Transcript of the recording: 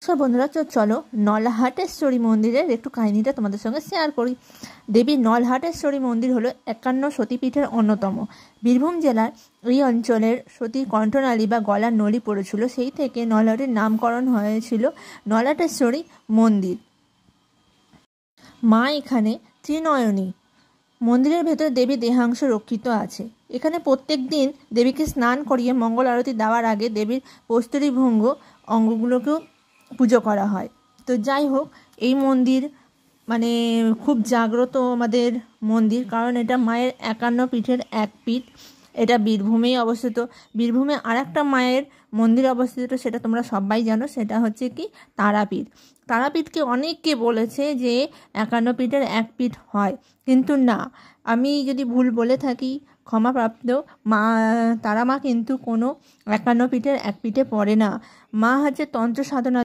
নমস্কার বন্ধুরা, চলো নলহাটেশ্বরী মন্দিরের একটু কাহিনীটা তোমাদের সঙ্গে শেয়ার করি। দেবী নলহাটেশ্বরী মন্দির হলো 51 সতীপীঠের অন্যতম। বীরভূম জেলার এই অঞ্চলের সতী কণ্ঠনালী বা গলার নলী পড়েছিল, সেই থেকে নলহাটের নামকরণ হয়েছিল নলহাটেশ্বরী মন্দির। মা এখানে ত্রিনয়নী। মন্দিরের ভেতর দেবী দেহাংশ রক্ষিত আছে। এখানে প্রত্যেক দিন দেবীকে স্নান করিয়ে মঙ্গল আরতি দেওয়ার আগে দেবীর প্রস্তরীভঙ্গ অঙ্গগুলোকেও পুজো করা হয়। তো যাই হোক, এই মন্দির মানে খুব জাগ্রত আমাদের মন্দির, কারণ এটা মায়ের 51 পীঠের এক পীঠ। এটা বীরভূমেই অবস্থিত। বীরভূমে আর একটা মায়ের মন্দির অবস্থিত, সেটা তোমরা সবাই জানো, সেটা হচ্ছে কি তারাপীঠ। তারাপীঠকে অনেকে বলেছে যে 51 পীঠের এক পীঠ হয়, কিন্তু না, আমি যদি ভুল বলে থাকি ক্ষমাপ্রাপ্ত। মা তারা মা কিন্তু কোনো 51 পীঠের এক পীঠে পড়ে না। মা হচ্ছে তন্ত্র সাধনা